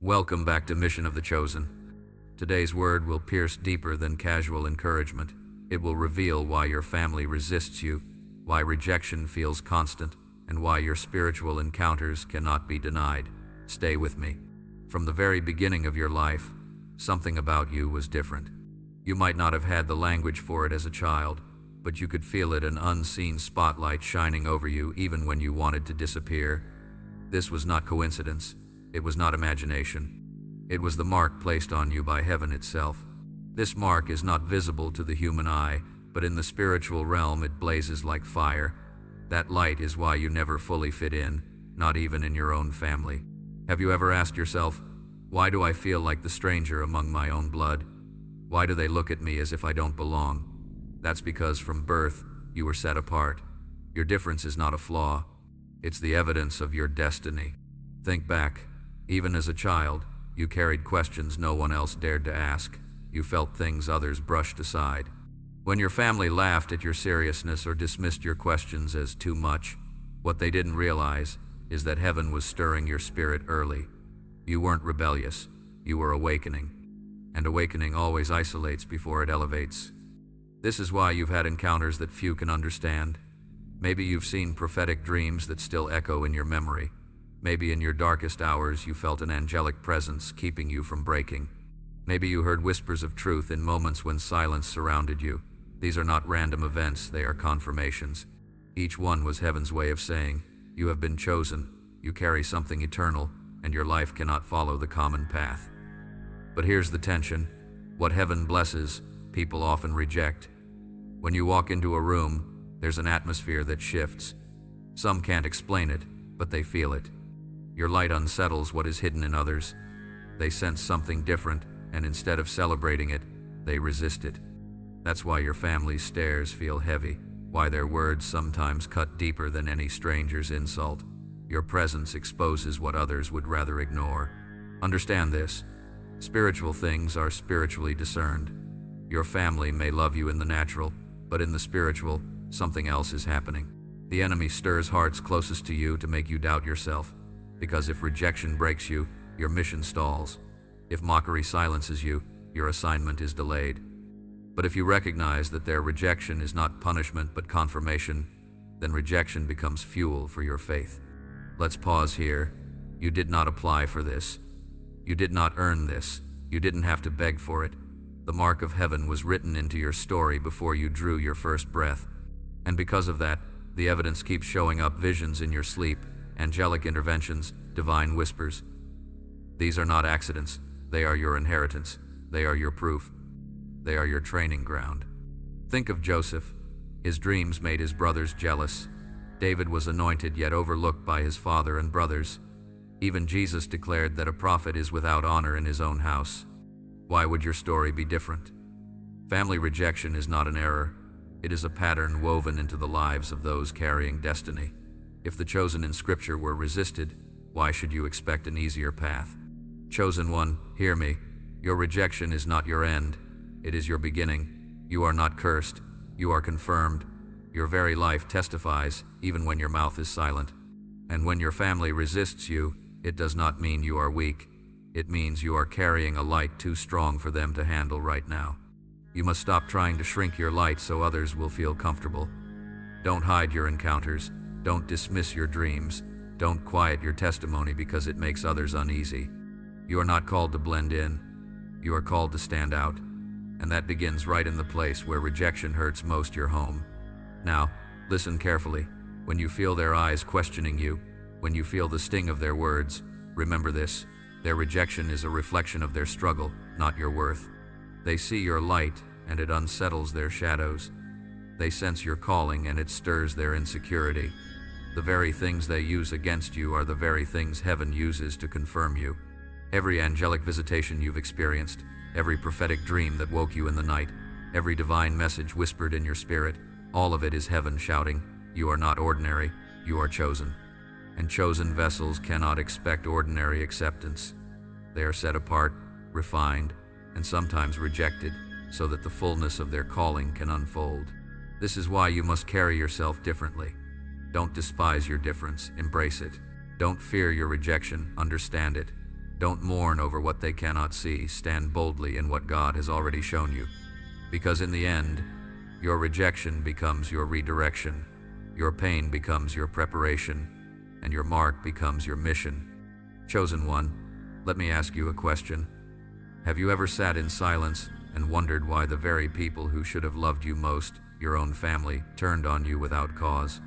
Welcome back to Mission of the Chosen. Today's word will pierce deeper than casual encouragement. It will reveal why your family resists you, why rejection feels constant, and why your spiritual encounters cannot be denied. Stay with me. From the very beginning of your life, something about you was different. You might not have had the language for it as a child, but you could feel it, an unseen spotlight shining over you even when you wanted to disappear. This was not coincidence. It was not imagination. It was the mark placed on you by heaven itself. This mark is not visible to the human eye, but in the spiritual realm it blazes like fire. That light is why you never fully fit in, not even in your own family. Have you ever asked yourself, why do I feel like the stranger among my own blood? Why do they look at me as if I don't belong? That's because from birth, you were set apart. Your difference is not a flaw. It's the evidence of your destiny. Think back. Even as a child, you carried questions no one else dared to ask. You felt things others brushed aside. When your family laughed at your seriousness or dismissed your questions as too much, what they didn't realize is that heaven was stirring your spirit early. You weren't rebellious, you were awakening. And awakening always isolates before it elevates. This is why you've had encounters that few can understand. Maybe you've seen prophetic dreams that still echo in your memory. Maybe in your darkest hours you felt an angelic presence keeping you from breaking. Maybe you heard whispers of truth in moments when silence surrounded you. These are not random events, they are confirmations. Each one was heaven's way of saying, you have been chosen, you carry something eternal, and your life cannot follow the common path. But here's the tension. What heaven blesses, people often reject. When you walk into a room, there's an atmosphere that shifts. Some can't explain it, but they feel it. Your light unsettles what is hidden in others. They sense something different, and instead of celebrating it, they resist it. That's why your family's stares feel heavy, why their words sometimes cut deeper than any stranger's insult. Your presence exposes what others would rather ignore. Understand this. Spiritual things are spiritually discerned. Your family may love you in the natural, but in the spiritual, something else is happening. The enemy stirs hearts closest to you to make you doubt yourself. Because if rejection breaks you, your mission stalls. If mockery silences you, your assignment is delayed. But if you recognize that their rejection is not punishment but confirmation, then rejection becomes fuel for your faith. Let's pause here. You did not apply for this. You did not earn this. You didn't have to beg for it. The mark of heaven was written into your story before you drew your first breath. And because of that, the evidence keeps showing up: visions in your sleep, angelic interventions, divine whispers. These are not accidents. They are your inheritance. They are your proof. They are your training ground. Think of Joseph. His dreams made his brothers jealous. David was anointed yet overlooked by his father and brothers. Even Jesus declared that a prophet is without honor in his own house. Why would your story be different? Family rejection is not an error. It is a pattern woven into the lives of those carrying destiny. If the chosen in Scripture were resisted, why should you expect an easier path? Chosen one, hear me. Your rejection is not your end. It is your beginning. You are not cursed. You are confirmed. Your very life testifies, even when your mouth is silent. And when your family resists you, it does not mean you are weak. It means you are carrying a light too strong for them to handle right now. You must stop trying to shrink your light so others will feel comfortable. Don't hide your encounters. Don't dismiss your dreams. Don't quiet your testimony because it makes others uneasy. You are not called to blend in. You are called to stand out. And that begins right in the place where rejection hurts most, your home. Now, listen carefully. When you feel their eyes questioning you, when you feel the sting of their words, remember this: their rejection is a reflection of their struggle, not your worth. They see your light, and it unsettles their shadows. They sense your calling, and it stirs their insecurity. The very things they use against you are the very things heaven uses to confirm you. Every angelic visitation you've experienced, every prophetic dream that woke you in the night, every divine message whispered in your spirit, all of it is heaven shouting, you are not ordinary, you are chosen. And chosen vessels cannot expect ordinary acceptance. They are set apart, refined, and sometimes rejected, so that the fullness of their calling can unfold. This is why you must carry yourself differently. Don't despise your difference, embrace it. Don't fear your rejection, understand it. Don't mourn over what they cannot see. Stand boldly in what God has already shown you. Because in the end, your rejection becomes your redirection, your pain becomes your preparation, and your mark becomes your mission. Chosen one, let me ask you a question. Have you ever sat in silence and wondered why the very people who should have loved you most, your own family, turned on you without cause?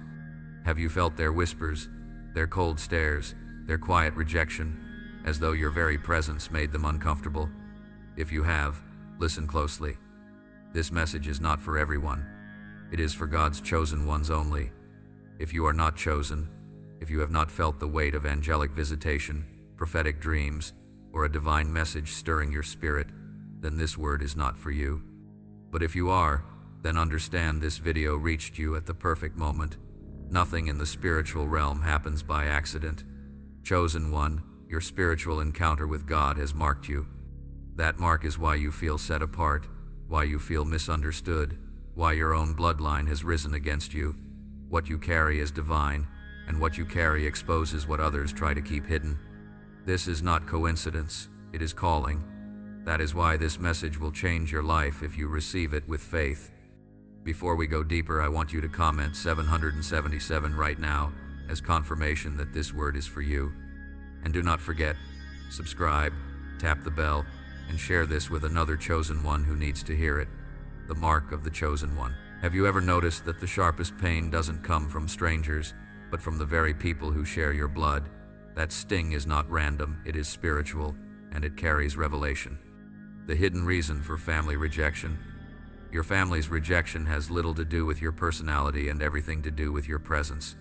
Have you felt their whispers, their cold stares, their quiet rejection, as though your very presence made them uncomfortable? If you have, listen closely. This message is not for everyone. It is for God's chosen ones only. If you are not chosen, if you have not felt the weight of angelic visitation, prophetic dreams, or a divine message stirring your spirit, then this word is not for you. But if you are, then understand this video reached you at the perfect moment. Nothing in the spiritual realm happens by accident. Chosen one, your spiritual encounter with God has marked you. That mark is why you feel set apart, why you feel misunderstood, why your own bloodline has risen against you. What you carry is divine, and what you carry exposes what others try to keep hidden. This is not coincidence, it is calling. That is why this message will change your life if you receive it with faith. Before we go deeper, I want you to comment 777 right now as confirmation that this word is for you. And do not forget, subscribe, tap the bell, and share this with another chosen one who needs to hear it. The mark of the chosen one. Have you ever noticed that the sharpest pain doesn't come from strangers, but from the very people who share your blood? That sting is not random, it is spiritual, and it carries revelation. The hidden reason for family rejection. Your family's rejection has little to do with your personality and everything to do with your presence.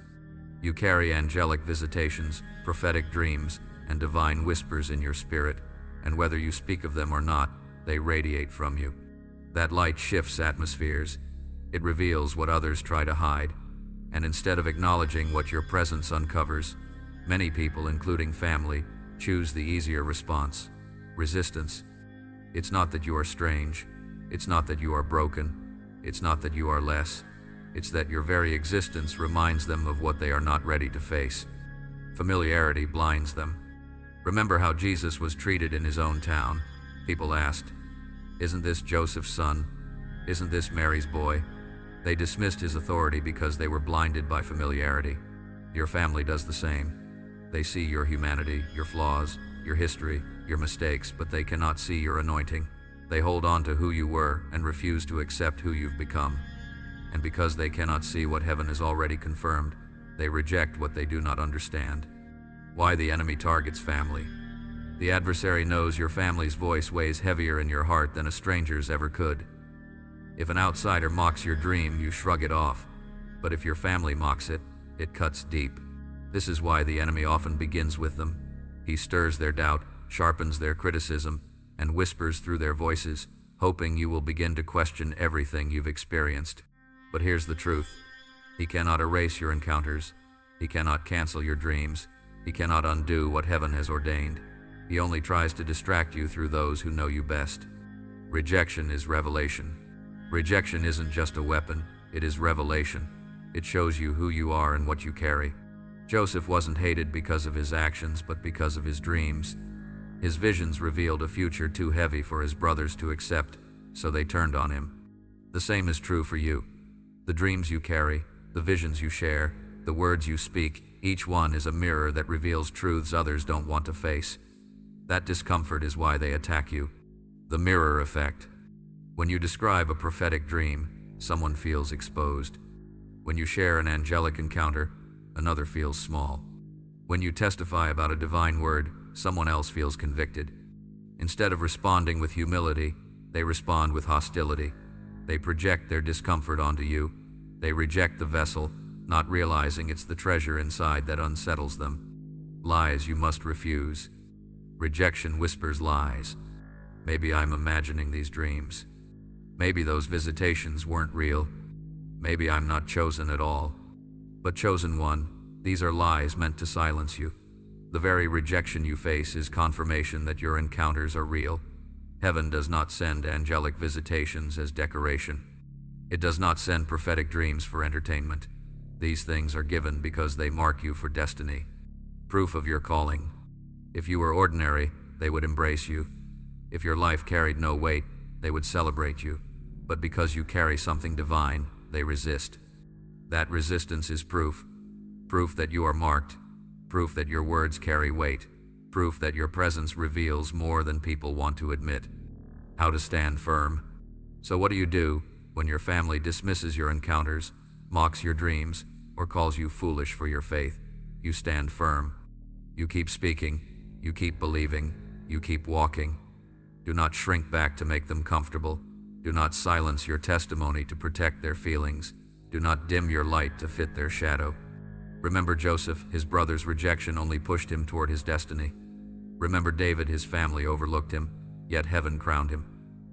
You carry angelic visitations, prophetic dreams, and divine whispers in your spirit, and whether you speak of them or not, they radiate from you. That light shifts atmospheres. It reveals what others try to hide, and instead of acknowledging what your presence uncovers, many people, including family, choose the easier response: resistance. It's not that you are strange. It's not that you are broken. It's not that you are less. It's that your very existence reminds them of what they are not ready to face. Familiarity blinds them. Remember how Jesus was treated in his own town. People asked, "Isn't this Joseph's son? Isn't this Mary's boy?" They dismissed his authority because they were blinded by familiarity. Your family does the same. They see your humanity, your flaws, your history, your mistakes, but they cannot see your anointing. They hold on to who you were and refuse to accept who you've become. And because they cannot see what heaven has already confirmed, they reject what they do not understand. Why the enemy targets family. The adversary knows your family's voice weighs heavier in your heart than a stranger's ever could. If an outsider mocks your dream, you shrug it off. But if your family mocks it, it cuts deep. This is why the enemy often begins with them. He stirs their doubt, sharpens their criticism, and whispers through their voices, hoping you will begin to question everything you've experienced. But here's the truth. He cannot erase your encounters. He cannot cancel your dreams. He cannot undo what heaven has ordained. He only tries to distract you through those who know you best. Rejection is revelation. Rejection isn't just a weapon, it is revelation. It shows you who you are and what you carry. Joseph wasn't hated because of his actions, but because of his dreams. His visions revealed a future too heavy for his brothers to accept, so they turned on him. The same is true for you. The dreams you carry, the visions you share, the words you speak, each one is a mirror that reveals truths others don't want to face. That discomfort is why they attack you. The mirror effect. When you describe a prophetic dream, someone feels exposed. When you share an angelic encounter, another feels small. When you testify about a divine word, someone else feels convicted. Instead of responding with humility, they respond with hostility. They project their discomfort onto you. They reject the vessel, not realizing it's the treasure inside that unsettles them. Lies you must refuse. Rejection whispers lies. Maybe I'm imagining these dreams. Maybe those visitations weren't real. Maybe I'm not chosen at all. But chosen one, these are lies meant to silence you. The very rejection you face is confirmation that your encounters are real. Heaven does not send angelic visitations as decoration. It does not send prophetic dreams for entertainment. These things are given because they mark you for destiny. Proof of your calling. If you were ordinary, they would embrace you. If your life carried no weight, they would celebrate you. But because you carry something divine, they resist. That resistance is proof. Proof that you are marked. Proof that your words carry weight. Proof that your presence reveals more than people want to admit. How to stand firm. So what do you do when your family dismisses your encounters, mocks your dreams, or calls you foolish for your faith? You stand firm. You keep speaking. You keep believing. You keep walking. Do not shrink back to make them comfortable. Do not silence your testimony to protect their feelings. Do not dim your light to fit their shadow. Remember Joseph, his brother's rejection only pushed him toward his destiny. Remember David, his family overlooked him, yet heaven crowned him.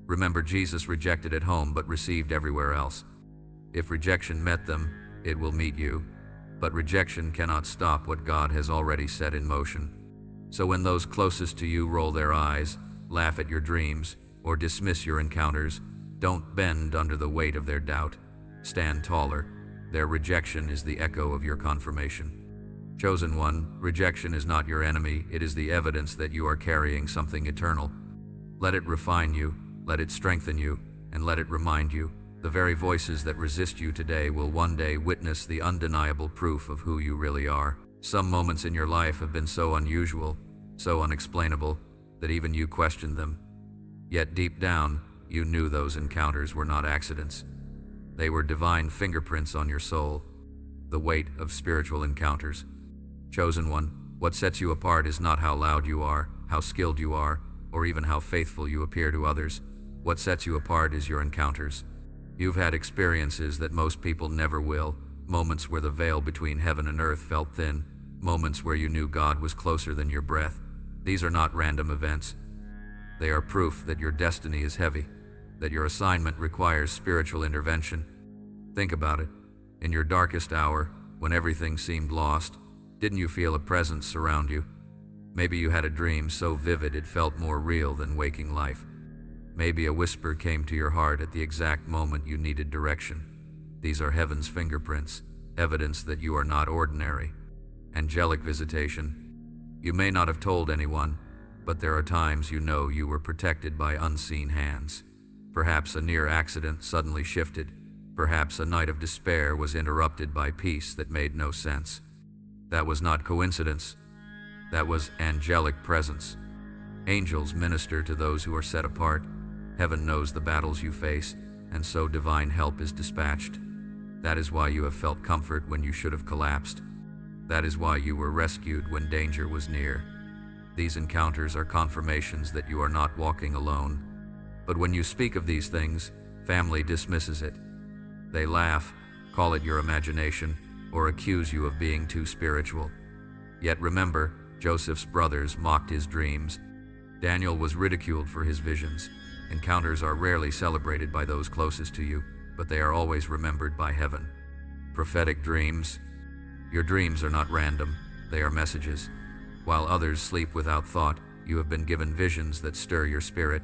Remember Jesus, rejected at home but received everywhere else. If rejection met them, it will meet you. But rejection cannot stop what God has already set in motion. So when those closest to you roll their eyes, laugh at your dreams, or dismiss your encounters, don't bend under the weight of their doubt. Stand taller. Their rejection is the echo of your confirmation. Chosen one, rejection is not your enemy, it is the evidence that you are carrying something eternal. Let it refine you, let it strengthen you, and let it remind you. The very voices that resist you today will one day witness the undeniable proof of who you really are. Some moments in your life have been so unusual, so unexplainable, that even you questioned them. Yet deep down, you knew those encounters were not accidents. They were divine fingerprints on your soul, the weight of spiritual encounters. Chosen one, what sets you apart is not how loud you are, how skilled you are, or even how faithful you appear to others. What sets you apart is your encounters. You've had experiences that most people never will, moments where the veil between heaven and earth felt thin, moments where you knew God was closer than your breath. These are not random events. They are proof that your destiny is heavy, that your assignment requires spiritual intervention. Think about it. In your darkest hour, when everything seemed lost, didn't you feel a presence surround you? Maybe you had a dream so vivid it felt more real than waking life. Maybe a whisper came to your heart at the exact moment you needed direction. These are heaven's fingerprints, evidence that you are not ordinary. Angelic visitation. You may not have told anyone, but there are times you know you were protected by unseen hands. Perhaps a near accident suddenly shifted. Perhaps a night of despair was interrupted by peace that made no sense. That was not coincidence. That was angelic presence. Angels minister to those who are set apart. Heaven knows the battles you face, and so divine help is dispatched. That is why you have felt comfort when you should have collapsed. That is why you were rescued when danger was near. These encounters are confirmations that you are not walking alone. But when you speak of these things, family dismisses it. They laugh, call it your imagination, or accuse you of being too spiritual. Yet remember, Joseph's brothers mocked his dreams. Daniel was ridiculed for his visions. Encounters are rarely celebrated by those closest to you, but they are always remembered by heaven. Prophetic dreams. Your dreams are not random, they are messages. While others sleep without thought, you have been given visions that stir your spirit,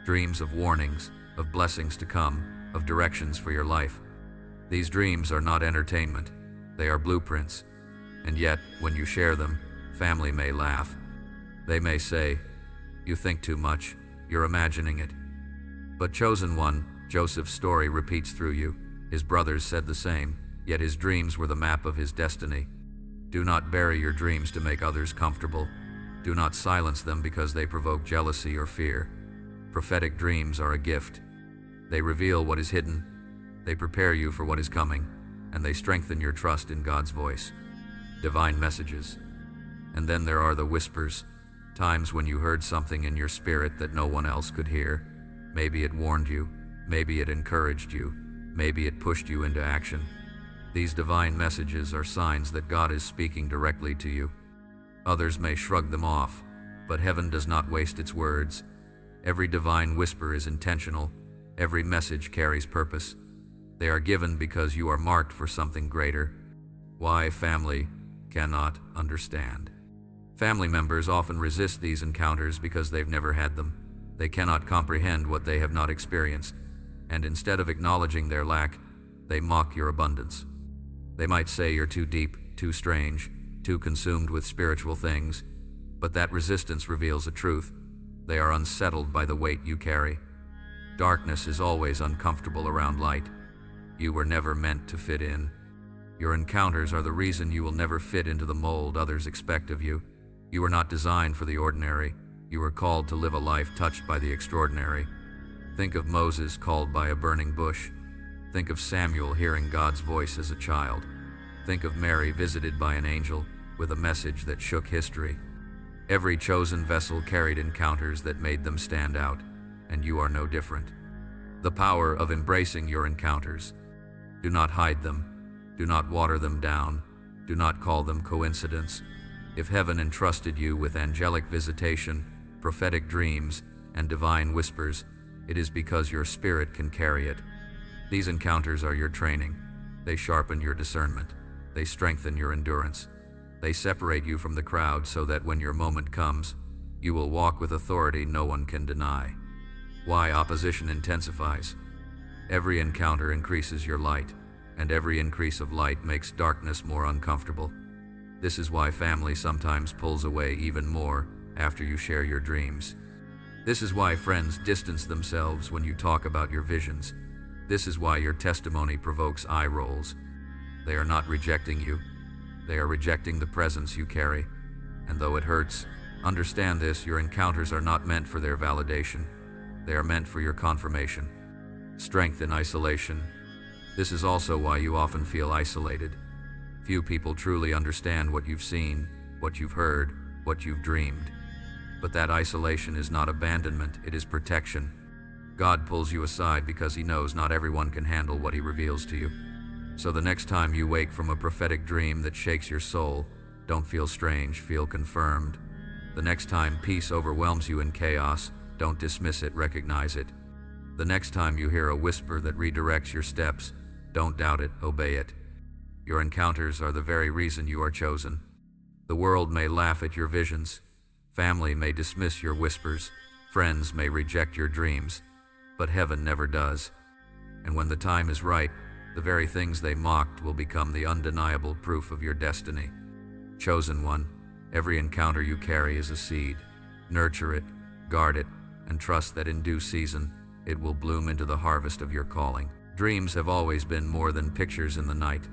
dreams of warnings, of blessings to come, of directions for your life. These dreams are not entertainment, they are blueprints. And yet, when you share them, family may laugh. They may say, "You think too much, you're imagining it." But chosen one, Joseph's story repeats through you. His brothers said the same, yet his dreams were the map of his destiny. Do not bury your dreams to make others comfortable. Do not silence them because they provoke jealousy or fear. Prophetic dreams are a gift. They reveal what is hidden. They prepare you for what is coming, and they strengthen your trust in God's voice. Divine messages. And then there are the whispers, times when you heard something in your spirit that no one else could hear. Maybe it warned you, maybe it encouraged you, maybe it pushed you into action. These divine messages are signs that God is speaking directly to you. Others may shrug them off, but heaven does not waste its words. Every divine whisper is intentional. Every message carries purpose. They are given because you are marked for something greater. Why family cannot understand. Family members often resist these encounters because they've never had them. They cannot comprehend what they have not experienced, and instead of acknowledging their lack, they mock your abundance. They might say you're too deep, too strange, too consumed with spiritual things, but that resistance reveals a truth. They are unsettled by the weight you carry. Darkness is always uncomfortable around light. You were never meant to fit in. Your encounters are the reason you will never fit into the mold others expect of you. You were not designed for the ordinary. You were called to live a life touched by the extraordinary. Think of Moses called by a burning bush. Think of Samuel hearing God's voice as a child. Think of Mary visited by an angel with a message that shook history. Every chosen vessel carried encounters that made them stand out, and you are no different. The power of embracing your encounters. Do not hide them. Do not water them down. Do not call them coincidence. If heaven entrusted you with angelic visitation, prophetic dreams, and divine whispers, it is because your spirit can carry it. These encounters are your training. They sharpen your discernment. They strengthen your endurance. They separate you from the crowd so that when your moment comes, you will walk with authority no one can deny. Why opposition intensifies? Every encounter increases your light, and every increase of light makes darkness more uncomfortable. This is why family sometimes pulls away even more after you share your dreams. This is why friends distance themselves when you talk about your visions. This is why your testimony provokes eye rolls. They are not rejecting you. They are rejecting the presence you carry. And though it hurts, understand this: your encounters are not meant for their validation. They are meant for your confirmation. Strength in isolation. This is also why you often feel isolated. Few people truly understand what you've seen, what you've heard, what you've dreamed. But that isolation is not abandonment, it is protection. God pulls you aside because He knows not everyone can handle what He reveals to you. So the next time you wake from a prophetic dream that shakes your soul, don't feel strange, feel confirmed. The next time peace overwhelms you in chaos, don't dismiss it, recognize it. The next time you hear a whisper that redirects your steps, don't doubt it, obey it. Your encounters are the very reason you are chosen. The world may laugh at your visions. Family may dismiss your whispers. Friends may reject your dreams. But heaven never does. And when the time is right, the very things they mocked will become the undeniable proof of your destiny. Chosen one, every encounter you carry is a seed. Nurture it, guard it, and trust that in due season, it will bloom into the harvest of your calling. Dreams have always been more than pictures in the night.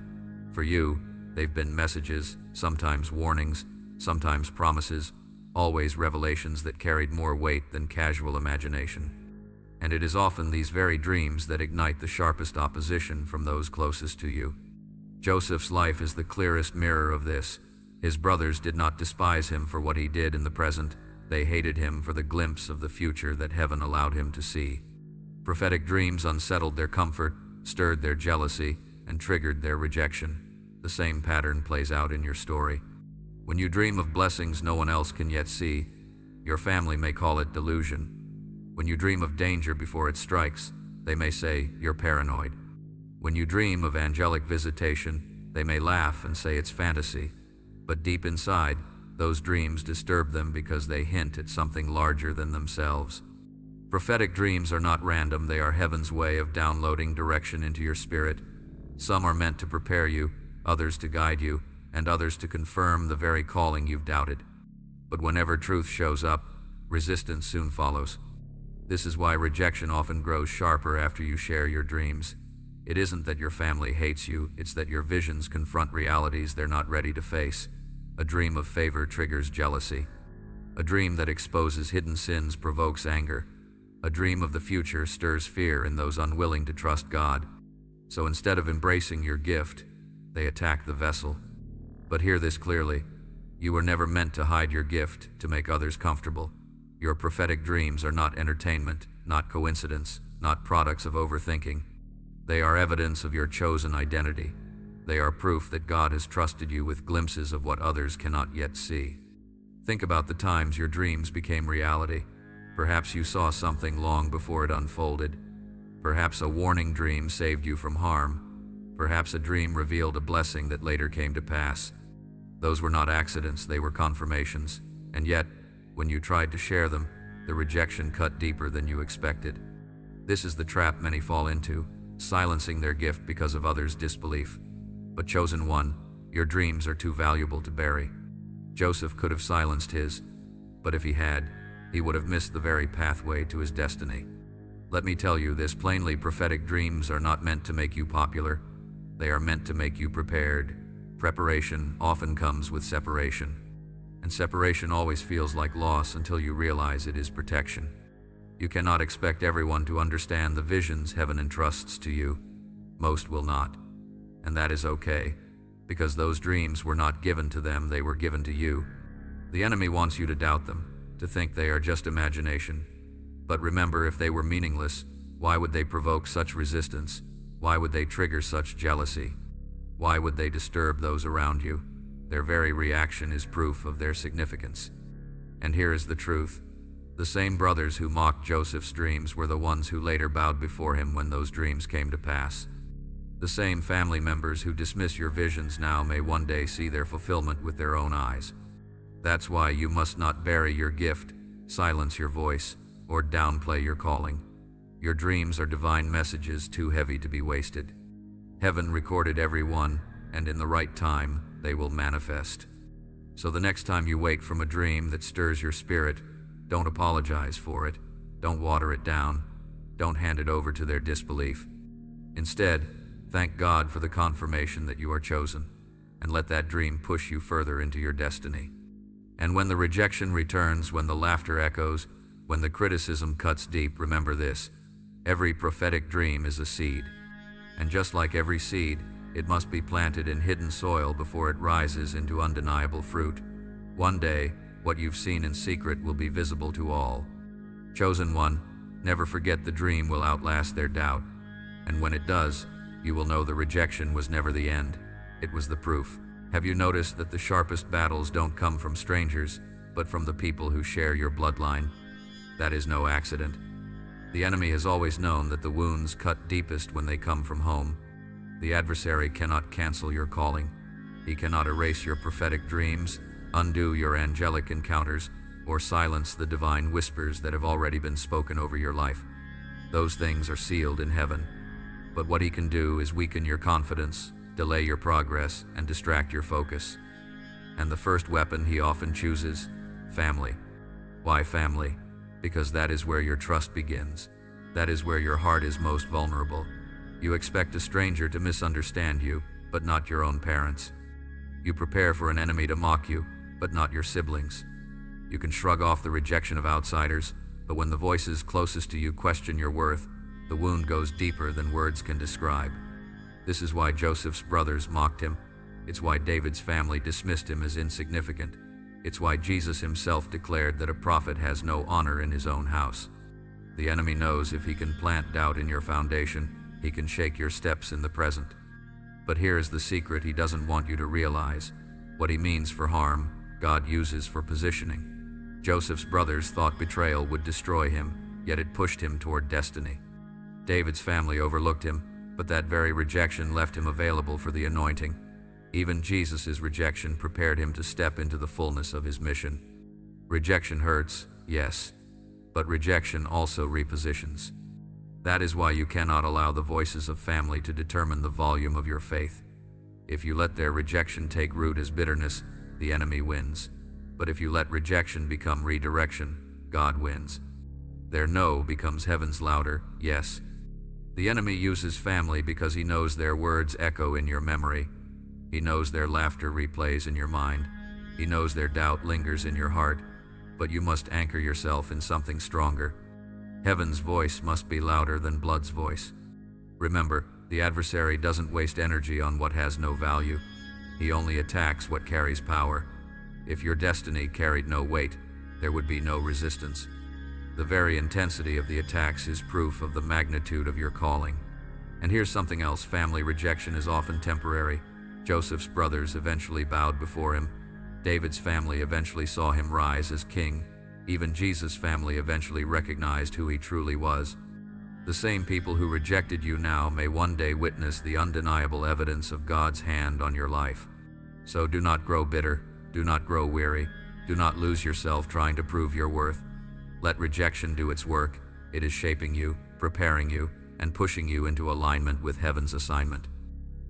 For you, they've been messages, sometimes warnings, sometimes promises, always revelations that carried more weight than casual imagination. And it is often these very dreams that ignite the sharpest opposition from those closest to you. Joseph's life is the clearest mirror of this. His brothers did not despise him for what he did in the present. They hated him for the glimpse of the future that heaven allowed him to see. Prophetic dreams unsettled their comfort, stirred their jealousy, and triggered their rejection. The same pattern plays out in your story. When you dream of blessings no one else can yet see, your family may call it delusion. When you dream of danger before it strikes, they may say you're paranoid. When you dream of angelic visitation, they may laugh and say it's fantasy. But deep inside, those dreams disturb them because they hint at something larger than themselves. Prophetic dreams are not random, they are heaven's way of downloading direction into your spirit. Some are meant to prepare you, others to guide you, and others to confirm the very calling you've doubted. But whenever truth shows up, resistance soon follows. This is why rejection often grows sharper after you share your dreams. It isn't that your family hates you, it's that your visions confront realities they're not ready to face. A dream of favor triggers jealousy. A dream that exposes hidden sins provokes anger. A dream of the future stirs fear in those unwilling to trust God. So instead of embracing your gift, they attack the vessel. But hear this clearly. You were never meant to hide your gift to make others comfortable. Your prophetic dreams are not entertainment, not coincidence, not products of overthinking. They are evidence of your chosen identity. They are proof that God has trusted you with glimpses of what others cannot yet see. Think about the times your dreams became reality. Perhaps you saw something long before it unfolded. Perhaps a warning dream saved you from harm. Perhaps a dream revealed a blessing that later came to pass. Those were not accidents, they were confirmations. And yet, when you tried to share them, the rejection cut deeper than you expected. This is the trap many fall into, silencing their gift because of others' disbelief. But chosen one, your dreams are too valuable to bury. Joseph could have silenced his, but if he had, he would have missed the very pathway to his destiny. Let me tell you this plainly, prophetic dreams are not meant to make you popular. They are meant to make you prepared. Preparation often comes with separation. And separation always feels like loss until you realize it is protection. You cannot expect everyone to understand the visions heaven entrusts to you. Most will not. And that is okay, because those dreams were not given to them, they were given to you. The enemy wants you to doubt them, to think they are just imagination. But remember, if they were meaningless, why would they provoke such resistance? Why would they trigger such jealousy? Why would they disturb those around you? Their very reaction is proof of their significance. And here is the truth. The same brothers who mocked Joseph's dreams were the ones who later bowed before him when those dreams came to pass. The same family members who dismiss your visions now may one day see their fulfillment with their own eyes. That's why you must not bury your gift, silence your voice, or downplay your calling. Your dreams are divine messages too heavy to be wasted. Heaven recorded every one, and in the right time, they will manifest. So the next time you wake from a dream that stirs your spirit, don't apologize for it. Don't water it down. Don't hand it over to their disbelief. Instead, thank God for the confirmation that you are chosen, and let that dream push you further into your destiny. And when the rejection returns, when the laughter echoes, when the criticism cuts deep, remember this: every prophetic dream is a seed. And just like every seed, it must be planted in hidden soil before it rises into undeniable fruit. One day, what you've seen in secret will be visible to all. Chosen one, never forget the dream will outlast their doubt. And when it does, you will know the rejection was never the end. It was the proof. Have you noticed that the sharpest battles don't come from strangers, but from the people who share your bloodline? That is no accident. The enemy has always known that the wounds cut deepest when they come from home. The adversary cannot cancel your calling. He cannot erase your prophetic dreams, undo your angelic encounters, or silence the divine whispers that have already been spoken over your life. Those things are sealed in heaven. But what he can do is weaken your confidence, delay your progress, and distract your focus. And the first weapon he often chooses: family. Why family? Because that is where your trust begins. That is where your heart is most vulnerable. You expect a stranger to misunderstand you, but not your own parents. You prepare for an enemy to mock you, but not your siblings. You can shrug off the rejection of outsiders, but when the voices closest to you question your worth, the wound goes deeper than words can describe. This is why Joseph's brothers mocked him. It's why David's family dismissed him as insignificant. It's why Jesus himself declared that a prophet has no honor in his own house. The enemy knows if he can plant doubt in your foundation, he can shake your steps in the present. But here is the secret he doesn't want you to realize. What he means for harm, God uses for positioning. Joseph's brothers thought betrayal would destroy him, yet it pushed him toward destiny. David's family overlooked him, but that very rejection left him available for the anointing. Even Jesus' rejection prepared him to step into the fullness of his mission. Rejection hurts, yes, but rejection also repositions. That is why you cannot allow the voices of family to determine the volume of your faith. If you let their rejection take root as bitterness, the enemy wins. But if you let rejection become redirection, God wins. Their no becomes heaven's louder yes. The enemy uses family because he knows their words echo in your memory. He knows their laughter replays in your mind. He knows their doubt lingers in your heart. But you must anchor yourself in something stronger. Heaven's voice must be louder than blood's voice. Remember, the adversary doesn't waste energy on what has no value. He only attacks what carries power. If your destiny carried no weight, there would be no resistance. The very intensity of the attacks is proof of the magnitude of your calling. And here's something else: family rejection is often temporary. Joseph's brothers eventually bowed before him. David's family eventually saw him rise as king. Even Jesus' family eventually recognized who he truly was. The same people who rejected you now may one day witness the undeniable evidence of God's hand on your life. So do not grow bitter, do not grow weary, do not lose yourself trying to prove your worth. Let rejection do its work. It is shaping you, preparing you, and pushing you into alignment with heaven's assignment.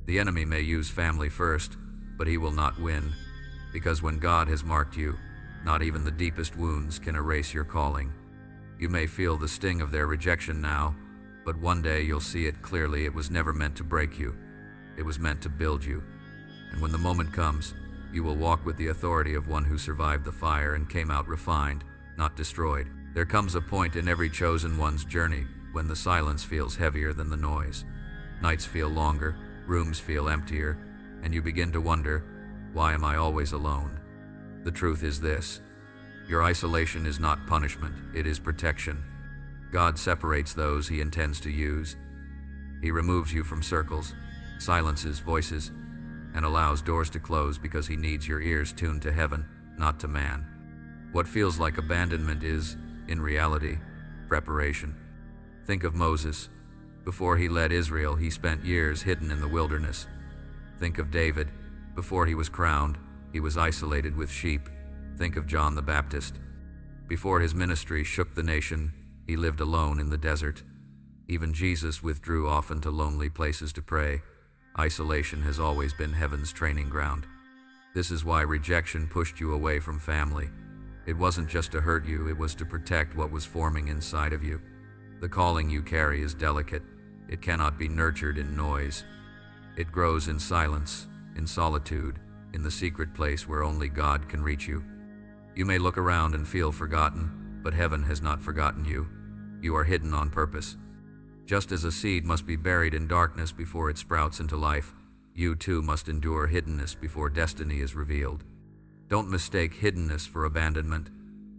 The enemy may use family first, but he will not win, because when God has marked you, Not even the deepest wounds can erase your calling. You may feel the sting of their rejection now, but one day you'll see it clearly. It was never meant to break you. It was meant to build you. And when the moment comes, you will walk with the authority of one who survived the fire and came out refined, not destroyed. There comes a point in every chosen one's journey when the silence feels heavier than the noise. Nights feel longer, rooms feel emptier, and you begin to wonder, why am I always alone? The truth is this: your isolation is not punishment, it is protection. God separates those He intends to use. He removes you from circles, silences voices, and allows doors to close because He needs your ears tuned to heaven, not to man. What feels like abandonment is, in reality, preparation. Think of Moses. Before he led Israel, he spent years hidden in the wilderness. Think of David. Before he was crowned, he was isolated with sheep. Think of John the Baptist. Before his ministry shook the nation, he lived alone in the desert. Even Jesus withdrew often to lonely places to pray. Isolation has always been heaven's training ground. This is why rejection pushed you away from family. It wasn't just to hurt you, it was to protect what was forming inside of you. The calling you carry is delicate. It cannot be nurtured in noise. It grows in silence, in solitude, in the secret place where only God can reach you. You may look around and feel forgotten, but heaven has not forgotten you. You are hidden on purpose. Just as a seed must be buried in darkness before it sprouts into life, you too must endure hiddenness before destiny is revealed. Don't mistake hiddenness for abandonment.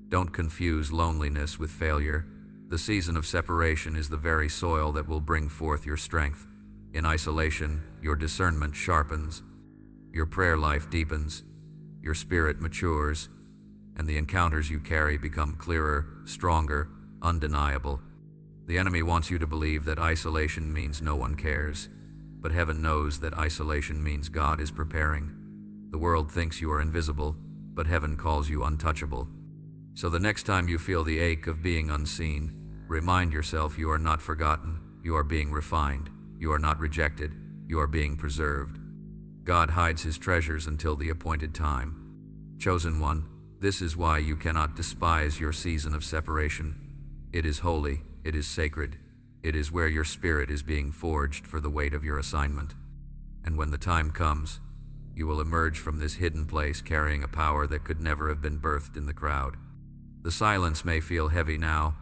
Don't confuse loneliness with failure. The season of separation is the very soil that will bring forth your strength. In isolation, your discernment sharpens, your prayer life deepens, your spirit matures, and the encounters you carry become clearer, stronger, undeniable. The enemy wants you to believe that isolation means no one cares, but heaven knows that isolation means God is preparing. The world thinks you are invisible, but heaven calls you untouchable. So the next time you feel the ache of being unseen, remind yourself you are not forgotten, you are being refined, you are not rejected, you are being preserved. God hides His treasures until the appointed time. Chosen one, this is why you cannot despise your season of separation. It is holy, it is sacred, it is where your spirit is being forged for the weight of your assignment. And when the time comes, you will emerge from this hidden place carrying a power that could never have been birthed in the crowd. The silence may feel heavy now,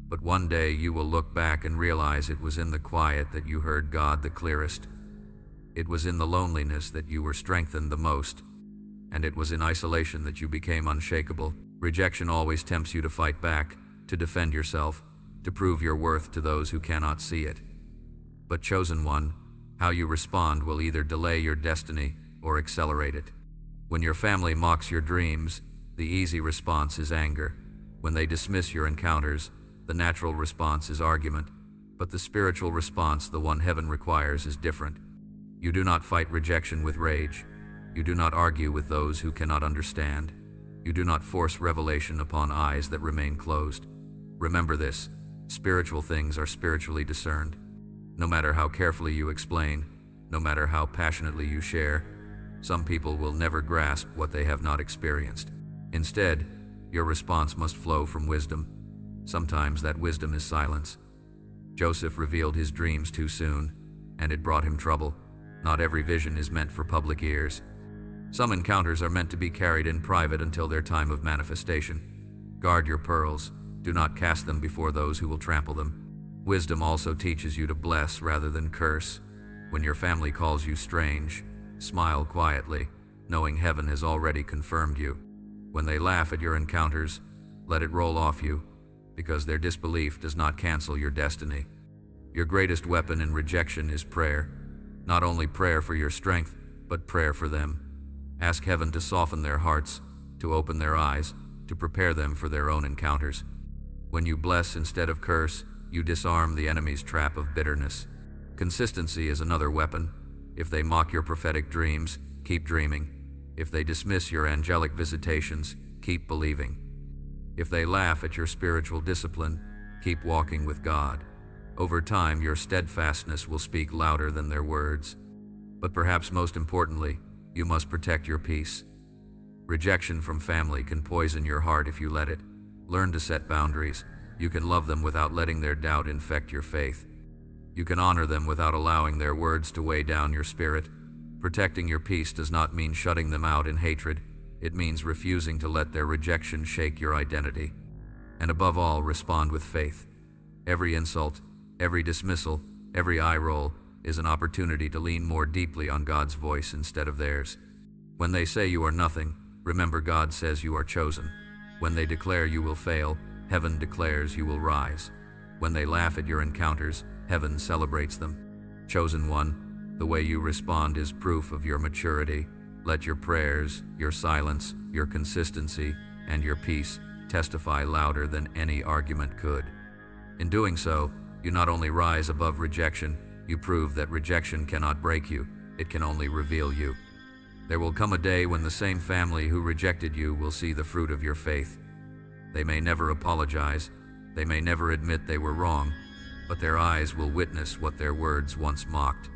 but one day you will look back and realize it was in the quiet that you heard God the clearest. It was in the loneliness that you were strengthened the most, and it was in isolation that you became unshakable. Rejection always tempts you to fight back, to defend yourself, to prove your worth to those who cannot see it. But chosen one, how you respond will either delay your destiny or accelerate it. When your family mocks your dreams, the easy response is anger. When they dismiss your encounters, the natural response is argument. But the spiritual response, the one heaven requires, is different. You do not fight rejection with rage. You do not argue with those who cannot understand. You do not force revelation upon eyes that remain closed. Remember this: spiritual things are spiritually discerned. No matter how carefully you explain, no matter how passionately you share, some people will never grasp what they have not experienced. Instead, your response must flow from wisdom. Sometimes that wisdom is silence. Joseph revealed his dreams too soon, and it brought him trouble. Not every vision is meant for public ears. Some encounters are meant to be carried in private until their time of manifestation. Guard your pearls. Do not cast them before those who will trample them. Wisdom also teaches you to bless rather than curse. When your family calls you strange, smile quietly, knowing heaven has already confirmed you. When they laugh at your encounters, let it roll off you, because their disbelief does not cancel your destiny. Your greatest weapon in rejection is prayer. Not only prayer for your strength, but prayer for them. Ask heaven to soften their hearts, to open their eyes, to prepare them for their own encounters. When you bless instead of curse, you disarm the enemy's trap of bitterness. Consistency is another weapon. If they mock your prophetic dreams, keep dreaming. If they dismiss your angelic visitations, keep believing. If they laugh at your spiritual discipline, keep walking with God. Over time, your steadfastness will speak louder than their words. But perhaps most importantly, you must protect your peace. Rejection from family can poison your heart if you let it. Learn to set boundaries. You can love them without letting their doubt infect your faith. You can honor them without allowing their words to weigh down your spirit. Protecting your peace does not mean shutting them out in hatred. It means refusing to let their rejection shake your identity. And above all, respond with faith. Every insult, every dismissal, every eye roll is an opportunity to lean more deeply on God's voice instead of theirs. When they say you are nothing, remember God says you are chosen. When they declare you will fail, heaven declares you will rise. When they laugh at your encounters, heaven celebrates them. Chosen one, the way you respond is proof of your maturity. Let your prayers, your silence, your consistency, and your peace testify louder than any argument could. In doing so, you not only rise above rejection, you prove that rejection cannot break you, it can only reveal you. There will come a day when the same family who rejected you will see the fruit of your faith. They may never apologize, they may never admit they were wrong, but their eyes will witness what their words once mocked.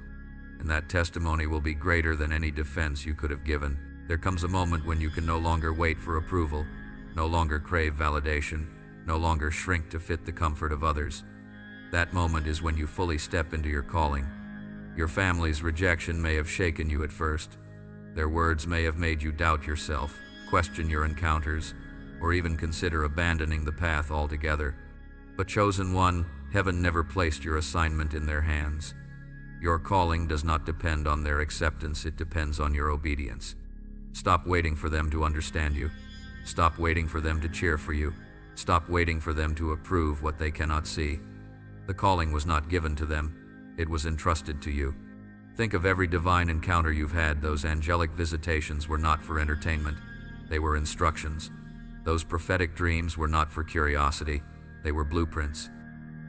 And that testimony will be greater than any defense you could have given. There comes a moment when you can no longer wait for approval, no longer crave validation, no longer shrink to fit the comfort of others. That moment is when you fully step into your calling. Your family's rejection may have shaken you at first. Their words may have made you doubt yourself, question your encounters, or even consider abandoning the path altogether. But chosen one, heaven never placed your assignment in their hands. Your calling does not depend on their acceptance, it depends on your obedience. Stop waiting for them to understand you. Stop waiting for them to cheer for you. Stop waiting for them to approve what they cannot see. The calling was not given to them, it was entrusted to you. Think of every divine encounter you've had. Those angelic visitations were not for entertainment, they were instructions. Those prophetic dreams were not for curiosity, they were blueprints.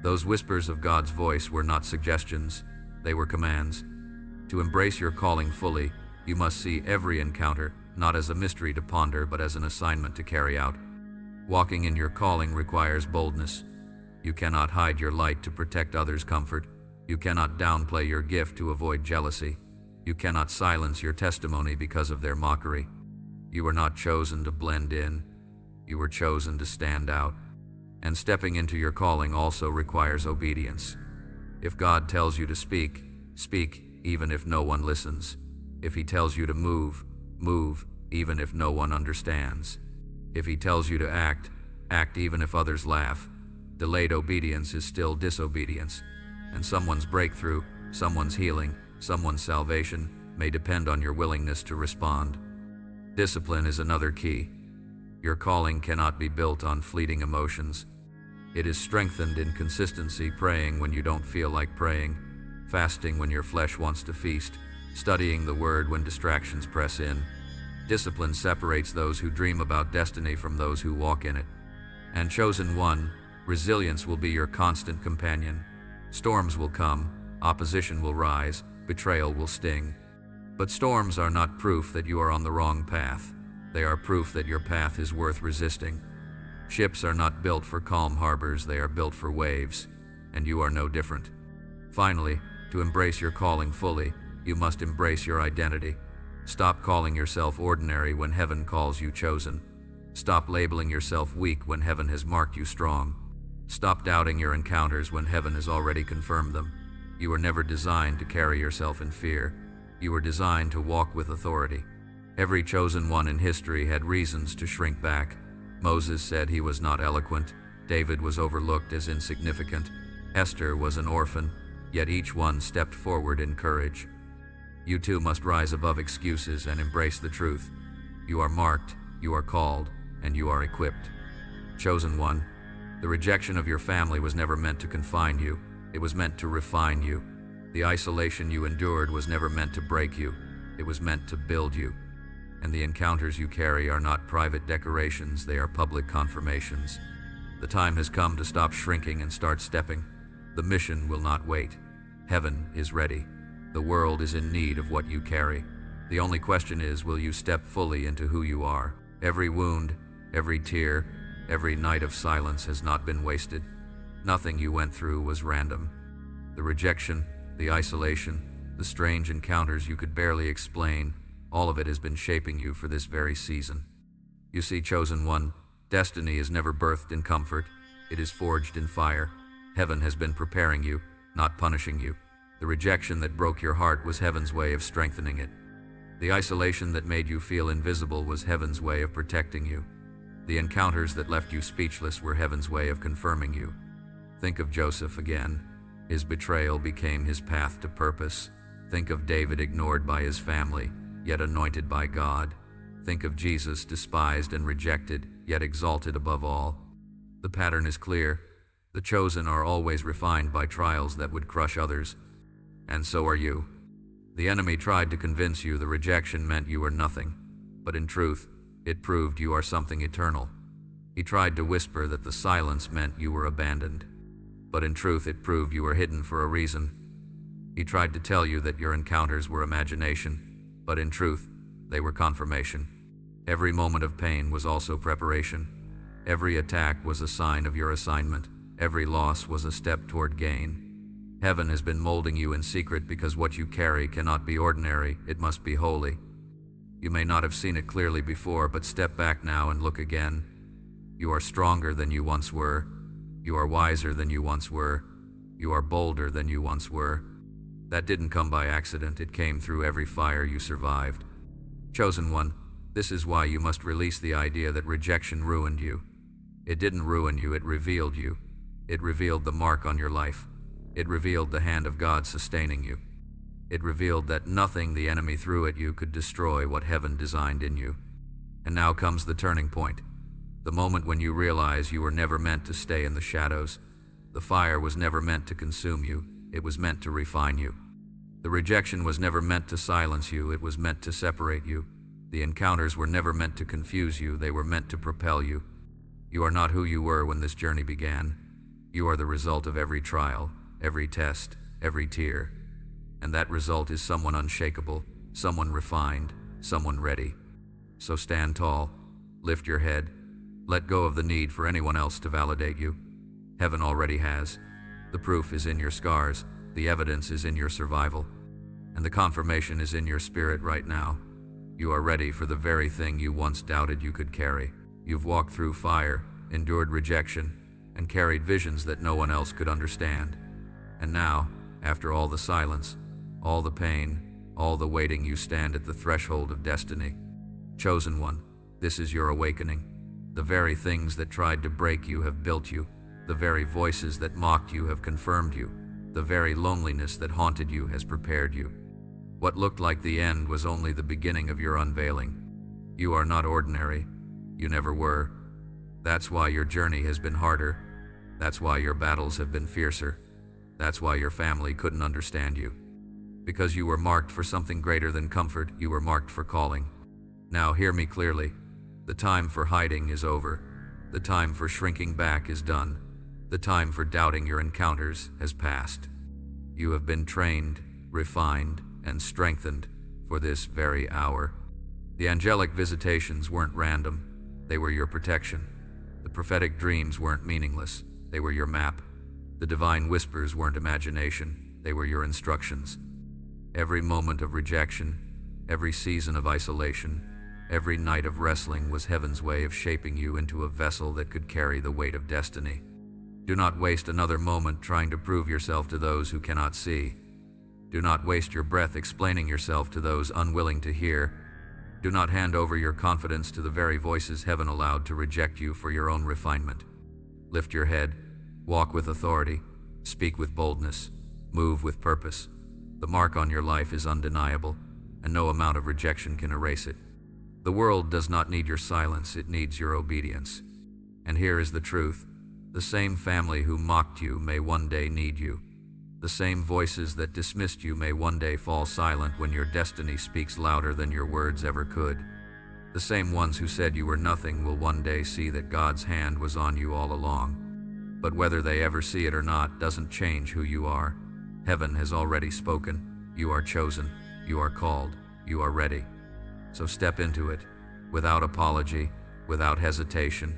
Those whispers of God's voice were not suggestions, they were commands. To embrace your calling fully, you must see every encounter, not as a mystery to ponder, but as an assignment to carry out. Walking in your calling requires boldness. You cannot hide your light to protect others' comfort. You cannot downplay your gift to avoid jealousy. You cannot silence your testimony because of their mockery. You were not chosen to blend in. You were chosen to stand out. And stepping into your calling also requires obedience. If God tells you to speak, speak even if no one listens. If He tells you to move, move even if no one understands. If He tells you to act, act even if others laugh. Delayed obedience is still disobedience, and someone's breakthrough, someone's healing, someone's salvation may depend on your willingness to respond. Discipline is another key. Your calling cannot be built on fleeting emotions. It is strengthened in consistency, praying when you don't feel like praying, fasting when your flesh wants to feast, studying the Word when distractions press in. Discipline separates those who dream about destiny from those who walk in it. And chosen one, resilience will be your constant companion. Storms will come, opposition will rise, betrayal will sting. But storms are not proof that you are on the wrong path. They are proof that your path is worth resisting. Ships are not built for calm harbors, they are built for waves, and you are no different. Finally, to embrace your calling fully, you must embrace your identity. Stop calling yourself ordinary when heaven calls you chosen. Stop labeling yourself weak when heaven has marked you strong. Stop doubting your encounters when heaven has already confirmed them. You were never designed to carry yourself in fear. You were designed to walk with authority. Every chosen one in history had reasons to shrink back. Moses said he was not eloquent. David was overlooked as insignificant. Esther was an orphan, yet each one stepped forward in courage. You too must rise above excuses and embrace the truth. You are marked, you are called, and you are equipped. Chosen one, the rejection of your family was never meant to confine you. It was meant to refine you. The isolation you endured was never meant to break you. It was meant to build you. And the encounters you carry are not private decorations, they are public confirmations. The time has come to stop shrinking and start stepping. The mission will not wait. Heaven is ready. The world is in need of what you carry. The only question is, will you step fully into who you are? Every wound, every tear, every night of silence has not been wasted. Nothing you went through was random. The rejection, the isolation, the strange encounters you could barely explain, all of it has been shaping you for this very season. You see, chosen one, destiny is never birthed in comfort. It is forged in fire. Heaven has been preparing you, not punishing you. The rejection that broke your heart was heaven's way of strengthening it. The isolation that made you feel invisible was heaven's way of protecting you. The encounters that left you speechless were heaven's way of confirming you. Think of Joseph again. His betrayal became his path to purpose. Think of David, ignored by his family, yet anointed by God. Think of Jesus, despised and rejected, yet exalted above all. The pattern is clear. The chosen are always refined by trials that would crush others. And so are you. The enemy tried to convince you the rejection meant you were nothing, but in truth, it proved you are something eternal. He tried to whisper that the silence meant you were abandoned, but in truth it proved you were hidden for a reason. He tried to tell you that your encounters were imagination, but in truth, they were confirmation. Every moment of pain was also preparation. Every attack was a sign of your assignment. Every loss was a step toward gain. Heaven has been molding you in secret because what you carry cannot be ordinary, it must be holy. You may not have seen it clearly before, but step back now and look again. You are stronger than you once were. You are wiser than you once were. You are bolder than you once were. That didn't come by accident, it came through every fire you survived. Chosen one, this is why you must release the idea that rejection ruined you. It didn't ruin you, it revealed you. It revealed the mark on your life. It revealed the hand of God sustaining you. It revealed that nothing the enemy threw at you could destroy what heaven designed in you. And now comes the turning point. The moment when you realize you were never meant to stay in the shadows. The fire was never meant to consume you, it was meant to refine you. The rejection was never meant to silence you, it was meant to separate you. The encounters were never meant to confuse you, they were meant to propel you. You are not who you were when this journey began. You are the result of every trial, every test, every tear. And that result is someone unshakable, someone refined, someone ready. So stand tall, lift your head, let go of the need for anyone else to validate you. Heaven already has. The proof is in your scars, the evidence is in your survival, and the confirmation is in your spirit right now. You are ready for the very thing you once doubted you could carry. You've walked through fire, endured rejection, and carried visions that no one else could understand. And now, after all the silence, all the pain, all the waiting, you stand at the threshold of destiny. Chosen one, this is your awakening. The very things that tried to break you have built you. The very voices that mocked you have confirmed you. The very loneliness that haunted you has prepared you. What looked like the end was only the beginning of your unveiling. You are not ordinary. You never were. That's why your journey has been harder. That's why your battles have been fiercer. That's why your family couldn't understand you. Because you were marked for something greater than comfort, you were marked for calling. Now hear me clearly. The time for hiding is over. The time for shrinking back is done. The time for doubting your encounters has passed. You have been trained, refined, and strengthened for this very hour. The angelic visitations weren't random. They were your protection. The prophetic dreams weren't meaningless. They were your map. The divine whispers weren't imagination. They were your instructions. Every moment of rejection, every season of isolation, every night of wrestling was heaven's way of shaping you into a vessel that could carry the weight of destiny. Do not waste another moment trying to prove yourself to those who cannot see. Do not waste your breath explaining yourself to those unwilling to hear. Do not hand over your confidence to the very voices heaven allowed to reject you for your own refinement. Lift your head, walk with authority, speak with boldness, move with purpose. The mark on your life is undeniable, and no amount of rejection can erase it. The world does not need your silence, it needs your obedience. And here is the truth. The same family who mocked you may one day need you. The same voices that dismissed you may one day fall silent when your destiny speaks louder than your words ever could. The same ones who said you were nothing will one day see that God's hand was on you all along. But whether they ever see it or not doesn't change who you are. Heaven has already spoken. You are chosen. You are called. You are ready. So step into it, without apology, without hesitation,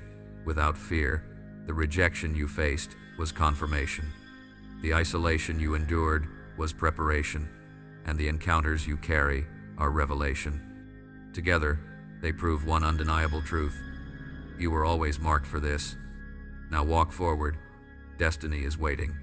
without fear. The rejection you faced was confirmation. The isolation you endured was preparation, and the encounters you carry are revelation. Together, they prove one undeniable truth. You were always marked for this. Now walk forward. Destiny is waiting.